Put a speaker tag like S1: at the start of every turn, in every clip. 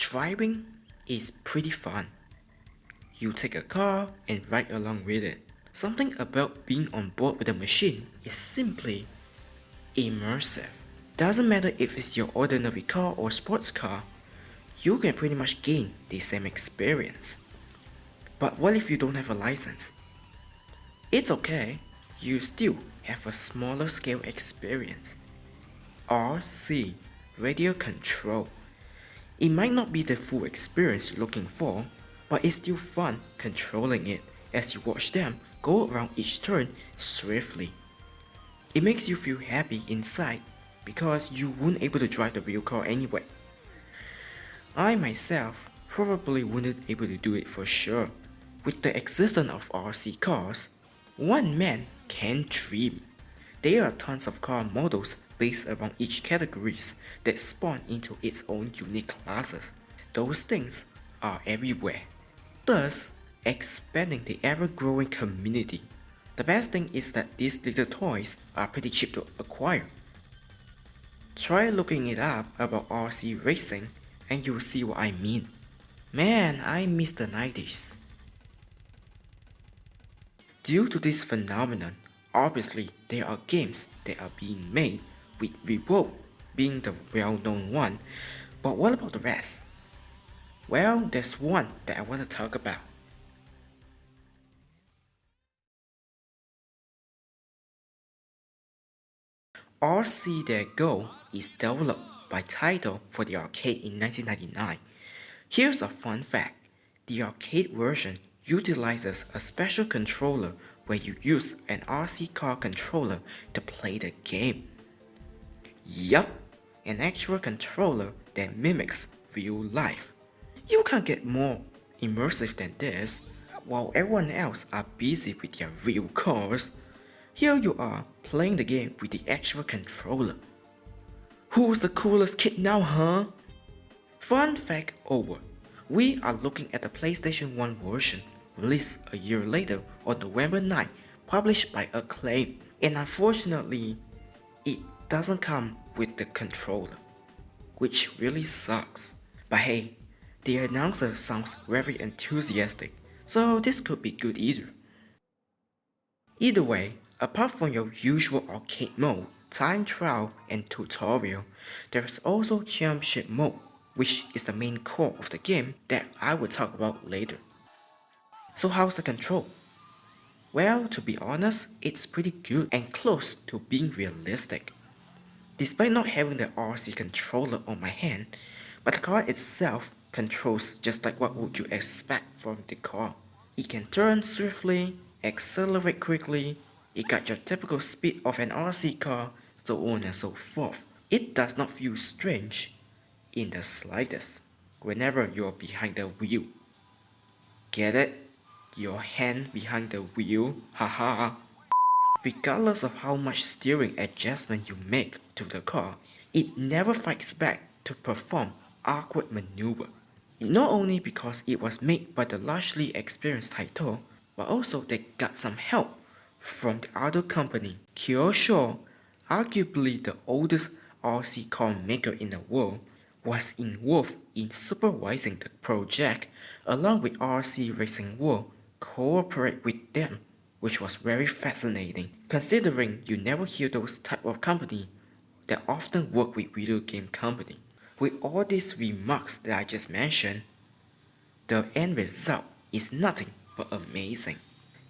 S1: Driving is pretty fun. You take a car and ride along with it. Something about being on board with a machine is simply immersive. Doesn't matter if it's your ordinary car or sports car, you can pretty much gain the same experience. But what if you don't have a license? It's okay, you still have a smaller scale experience. RC, radio control. It might not be the full experience you're looking for, but it's still fun controlling it as you watch them go around each turn swiftly. It makes you feel happy inside because you weren't able to drive the real car anyway. I myself probably wouldn't able to do it for sure. With the existence of RC cars, one man can dream. There are tons of car models based around each categories that spawn into its own unique classes. Those things are everywhere, thus expanding the ever-growing community. The best thing is that these little toys are pretty cheap to acquire. Try looking it up about RC racing and you'll see what I mean. Man, I miss the 90s. Due to this phenomenon, obviously there are games that are being made with reupload being the well-known one, but what about the rest? Well, there's one that I want to talk about. RC Go is developed by Taito for the arcade in 1999. Here's a fun fact, the arcade version utilizes a special controller where you use an RC car controller to play the game. Yup, an actual controller that mimics real life. You can't get more immersive than this. While everyone else are busy with their real cars, here you are playing the game with the actual controller. Who's the coolest kid now, huh? Fun fact over. We are looking at the PlayStation 1 version, released a year later on November 9, published by Acclaim, and unfortunately, it doesn't come with the controller, which really sucks. But hey, the announcer sounds very enthusiastic, so this could be good either. Either way, apart from your usual arcade mode, time trial and tutorial, there's also championship mode, which is the main core of the game that I will talk about later. So how's the control? Well, to be honest, it's pretty good and close to being realistic. Despite not having the RC controller on my hand, but the car itself controls just like what would you expect from the car. It can turn swiftly, accelerate quickly, it got your typical speed of an RC car, so on and so forth. It does not feel strange in the slightest whenever you're behind the wheel. Get it? Your hand behind the wheel, haha. Regardless of how much steering adjustment you make to the car, it never fights back to perform awkward maneuver. Not only because it was made by the largely experienced Taito, but also they got some help from the other company, Kyosho, arguably the oldest RC car maker in the world, was involved in supervising the project along with RC Racing World cooperate with them, which was very fascinating considering you never hear those type of company that often work with video game company. With all these remarks that I just mentioned, the end result is nothing but amazing,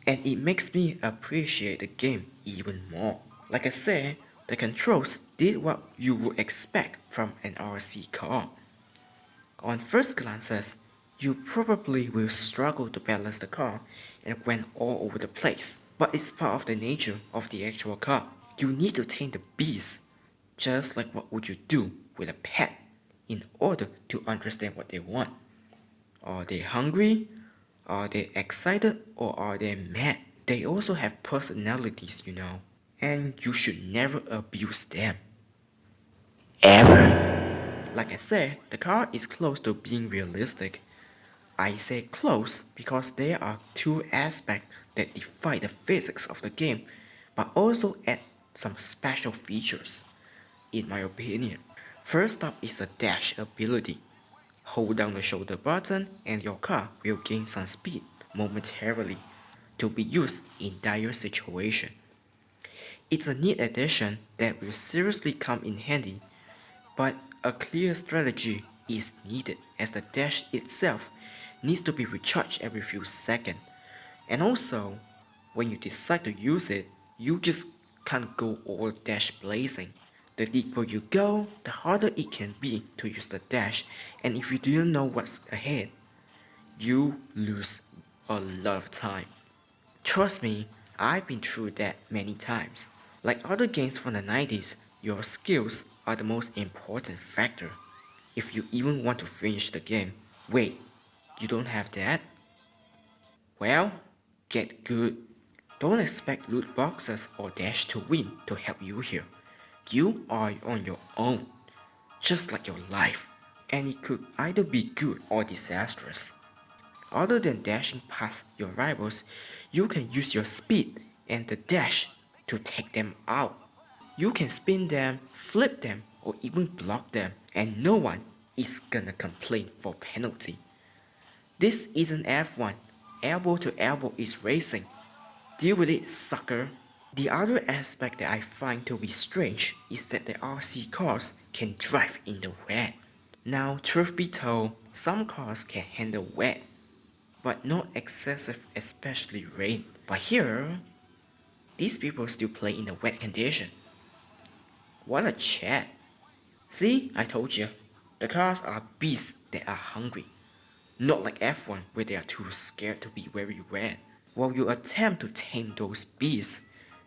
S1: and it makes me appreciate the game even more. Like I said, the controls did what you would expect from an RC car. On first glances, you probably will struggle to balance the car and went all over the place, but it's part of the nature of the actual car. You need to tame the beast, just like what would you do with a pet in order to understand what they want. Are they hungry? Are they excited? Or are they mad? They also have personalities, you know, and you should never abuse them. Ever. Like I said, the car is close to being realistic. I say close because there are two aspects that defy the physics of the game, but also add some special features, in my opinion. First up is the dash ability. Hold down the shoulder button and your car will gain some speed momentarily to be used in dire situation. It's a neat addition that will seriously come in handy, but a clear strategy is needed as the dash itself needs to be recharged every few seconds. And also, when you decide to use it, you just can't go all dash blazing. The deeper you go, the harder it can be to use the dash, and if you don't know what's ahead, you lose a lot of time. Trust me, I've been through that many times. Like other games from the 90s, your skills are the most important factor. If you even want to finish the game. Wait, you don't have that? Well, get good. Don't expect loot boxes or dash to win to help you here. You are on your own, just like your life, and it could either be good or disastrous. Other than dashing past your rivals, you can use your speed and the dash to take them out. You can spin them, flip them, or even block them, and no one is gonna complain for penalty. This isn't F1, elbow to elbow is racing. Deal with it, sucker. The other aspect that I find to be strange is that the RC cars can drive in the wet. Now, truth be told, some cars can handle wet, but not excessive, especially rain. But here, these people still play in a wet condition. What a chat. See, I told you, the cars are beasts that are hungry. Not like F1 where they are too scared to be very wet. While you attempt to tame those beasts,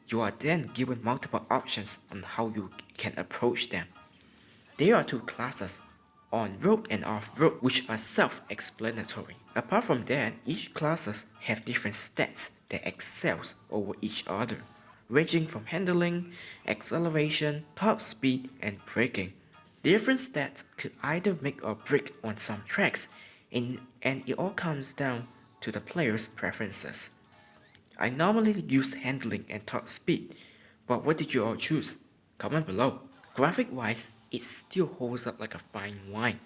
S1: you are then given multiple options on how you can approach them. There are two classes, on-road and off-road, which are self-explanatory. Apart from that, each classes have different stats that excels over each other, ranging from handling, acceleration, top speed, and braking. Different stats could either make or break on some tracks, and it all comes down to the player's preferences. I normally use handling and top speed, but what did you all choose? Comment below. Graphic wise, it still holds up like a fine wine.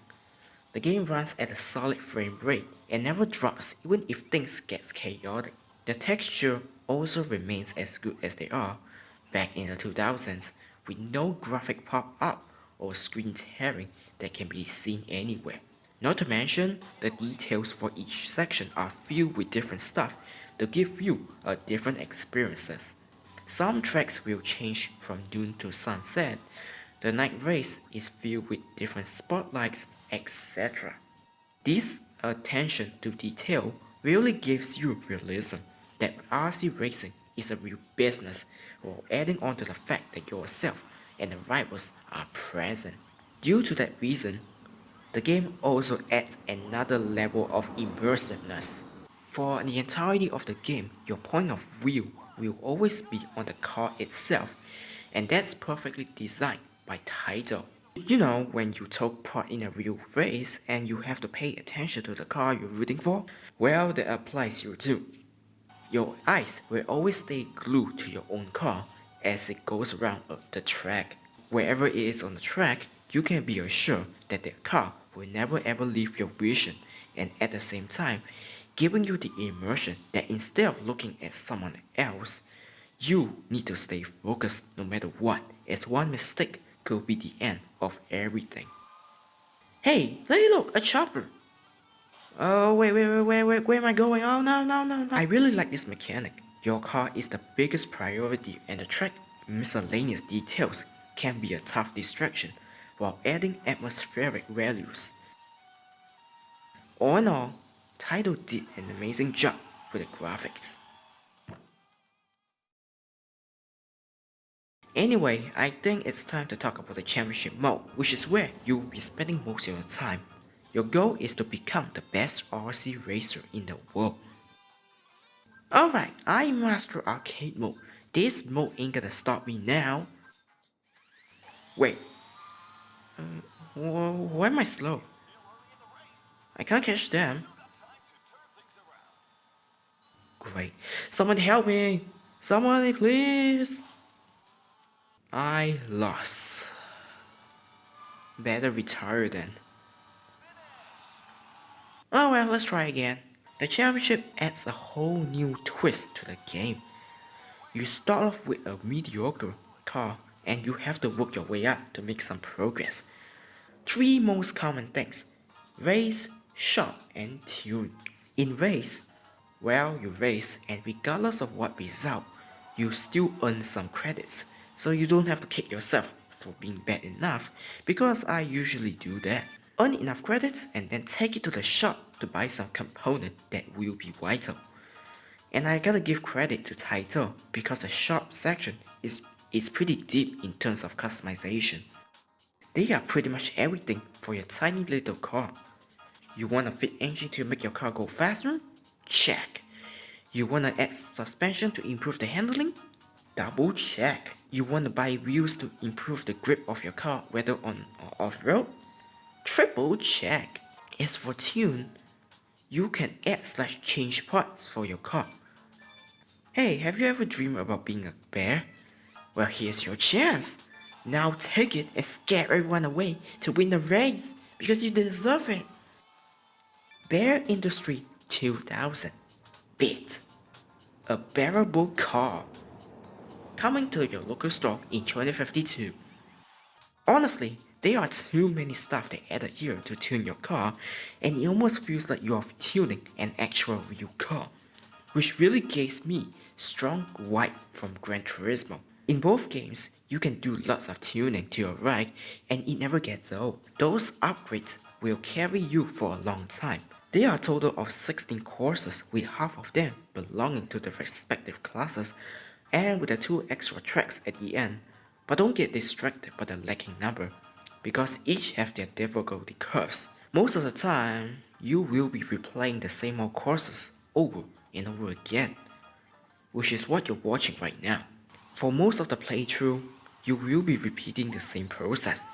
S1: The game runs at a solid frame rate and never drops even if things get chaotic. The texture also remains as good as they are back in the 2000s with no graphic pop-up or screen tearing that can be seen anywhere. Not to mention, the details for each section are filled with different stuff to give you a different experiences. Some tracks will change from noon to sunset. The night race is filled with different spotlights, etc. This attention to detail really gives you realism that RC racing is a real business, while adding on to the fact that yourself and the rivals are present. Due to that reason, the game also adds another level of immersiveness. For the entirety of the game, your point of view will always be on the car itself, and that's perfectly designed by Taito. You know when you take part in a real race and you have to pay attention to the car you're rooting for? Well, that applies here too. Your eyes will always stay glued to your own car as it goes around the track. Wherever it is on the track, you can be assured that the car will never ever leave your vision, and at the same time, giving you the immersion that instead of looking at someone else, you need to stay focused no matter what, as one mistake could be the end of everything. Hey, look, a chopper! Oh, wait, where am I going? Oh, no. I really like this mechanic. Your car is the biggest priority and the track miscellaneous details can be a tough distraction while adding atmospheric values. All in all, Taito did an amazing job with the graphics. Anyway, I think it's time to talk about the championship mode, which is where you'll be spending most of your time. Your goal is to become the best RC racer in the world. Alright, I master arcade mode. This mode ain't gonna stop me now. Wait, why am I slow? I can't catch them. Great, someone help me! Somebody please! I lost. Better retire then. Oh well, let's try again. The championship adds a whole new twist to the game. You start off with a mediocre car and you have to work your way up to make some progress. Three most common things: race, shop, and tune. In race, well, you race and regardless of what result, you still earn some credits, so you don't have to kick yourself for being bad enough, because I usually do that. Earn enough credits and then take it to the shop to buy some component that will be vital. And I gotta give credit to Taito because the shop section is pretty deep in terms of customization. They are pretty much everything for your tiny little car. You want a fit engine to make your car go faster? Check. You want to add suspension to improve the handling? Double check. You want to buy wheels to improve the grip of your car whether on or off-road? Triple check. As for tune, you can add/change parts for your car. Hey, have you ever dreamed about being a bear? Well, here's your chance. Now take it and scare everyone away to win the race because you deserve it. Bear Industry 2000 Bit, a bearable car, coming to your local store in 2052. Honestly, there are too many stuff they added here to tune your car, and it almost feels like you are tuning an actual real car, which really gives me strong white from Gran Turismo. In both games, you can do lots of tuning to your right and it never gets old. Those upgrades will carry you for a long time. There are a total of 16 courses with half of them belonging to the respective classes and with the 2 extra tracks at the end. But don't get distracted by the lacking number, because each have their difficulty curves. Most of the time, you will be replaying the same old courses over and over again, which is what you're watching right now. For most of the playthrough, you will be repeating the same process.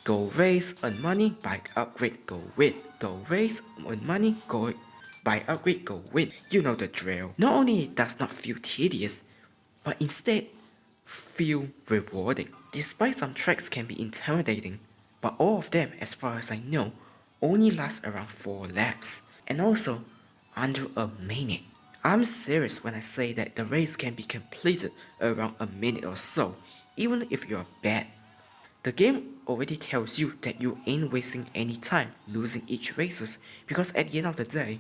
S1: Go race, earn money, buy upgrade, go win. Go race, earn money, go buy upgrade, go win. You know the drill. Not only it does not feel tedious, but instead feel rewarding. Despite some tracks can be intimidating, but all of them, as far as I know, only last around 4 laps, and also under a minute. I'm serious when I say that the race can be completed around a minute or so, even if you're bad. The game already tells you that you ain't wasting any time losing each races, because at the end of the day,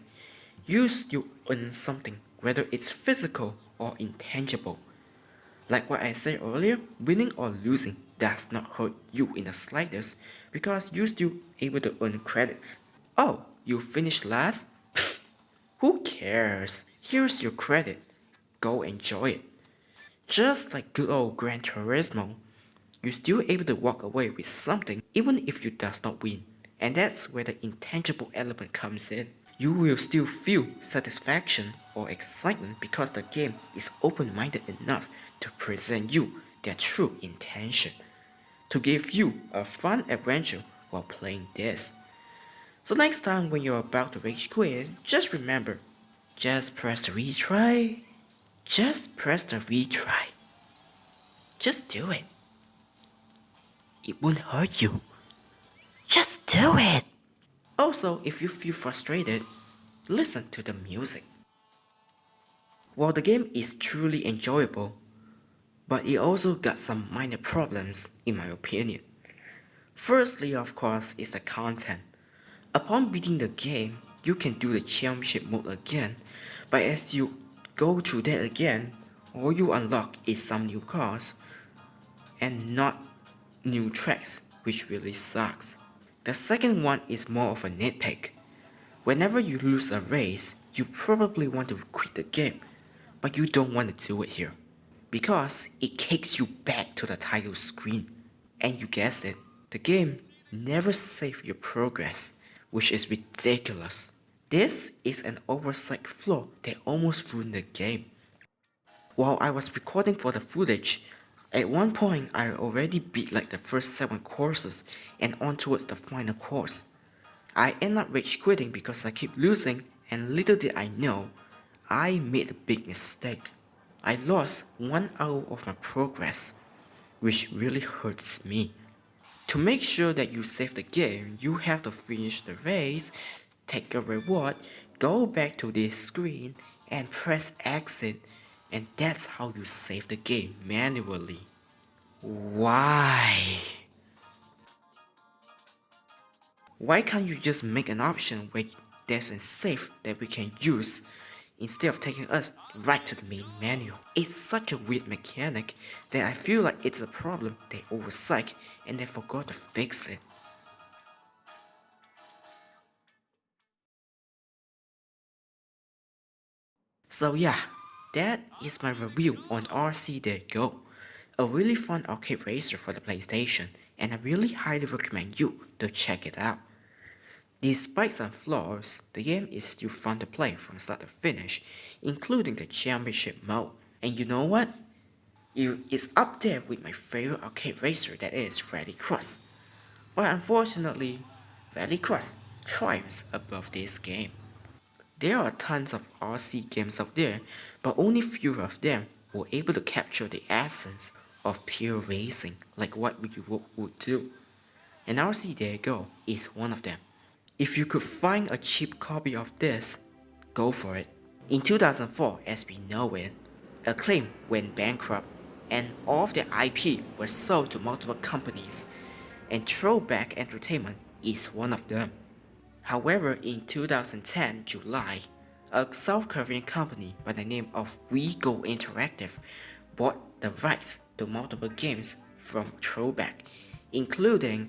S1: you still earn something, whether it's physical or intangible. Like what I said earlier, winning or losing does not hurt you in the slightest, because you're still able to earn credits. Oh, you finished last? Pfft, who cares? Here's your credit. Go enjoy it. Just like good old Gran Turismo, you're still able to walk away with something even if you does not win. And that's where the intangible element comes in. You will still feel satisfaction or excitement because the game is open-minded enough to present you their true intention, to give you a fun adventure while playing this. So next time when you're about to rage quit, just remember, just press the retry. Just press the retry. Just do it. It won't hurt you. Just do it. Also, if you feel frustrated, listen to the music. While the game is truly enjoyable, but it also got some minor problems in my opinion. Firstly, of course, is the content. Upon beating the game, you can do the championship mode again, but as you go through that again, all you unlock is some new cars and not new tracks, which really sucks. The second one is more of a nitpick. Whenever you lose a race, you probably want to quit the game, but you don't want to do it here, because it kicks you back to the title screen. And you guessed it, the game never saves your progress, which is ridiculous. This is an oversight flaw that almost ruined the game. While I was recording for the footage, at one point I already beat like the first 7 courses and on towards the final course. I end up rage quitting because I keep losing, and little did I know, I made a big mistake. I lost 1 hour of my progress, which really hurts me. To make sure that you save the game, you have to finish the race, take a reward, go back to this screen and press exit, and that's how you save the game manually. Why? Why can't you just make an option where there's a save that we can use instead of taking us right to the main menu? It's such a weird mechanic that I feel like it's a problem they oversight and they forgot to fix it. So yeah, that is my review on RC.Go, a really fun arcade racer for the PlayStation, and I really highly recommend you to check it out. Despite some flaws, the game is still fun to play from start to finish, including the championship mode. And you know what? It's up there with my favorite arcade racer, that is Rally Cross. But unfortunately, Rally Cross triumphs above this game. There are tons of RC games out there, but only few of them were able to capture the essence of pure racing like what you would do. And RC.Go is one of them. If you could find a cheap copy of this, go for it. In 2004, as we know it, Acclaim went bankrupt and all of their IP was sold to multiple companies, and Throwback Entertainment is one of them. However, in 2010 July, a South Korean company by the name of WeGo Interactive bought the rights to multiple games from Throwback, including,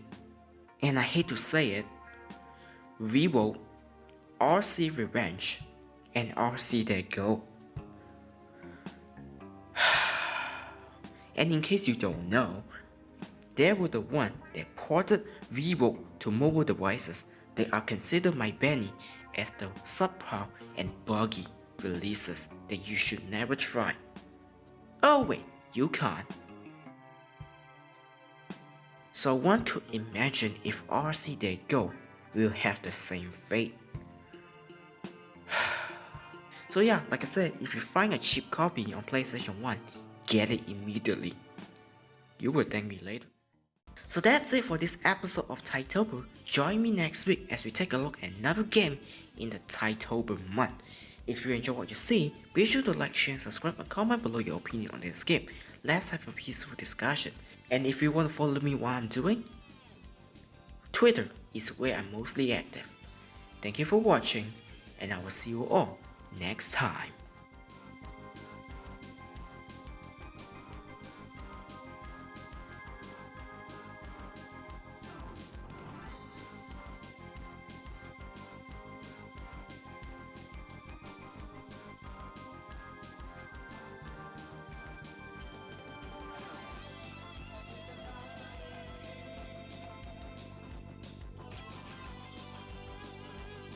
S1: and I hate to say it, Reupload, RC Revenge, and RC.Go. And in case you don't know, they were the one that ported Reupload to mobile devices that are considered by many as the subpar and buggy releases that you should never try. Oh wait, you can't. So one could imagine if RC.Go will have the same fate. So yeah, like I said, if you find a cheap copy on PlayStation 1, get it immediately. You will thank me later. So that's it for this episode of Taito. Join me next week as we take a look at another game in the Taito month. If you enjoy what you see, be sure to like, share, and subscribe, and comment below your opinion on this game. Let's have a peaceful discussion. And if you want to follow me while I'm doing, Twitter is where I'm mostly active. Thank you for watching, and I will see you all next time.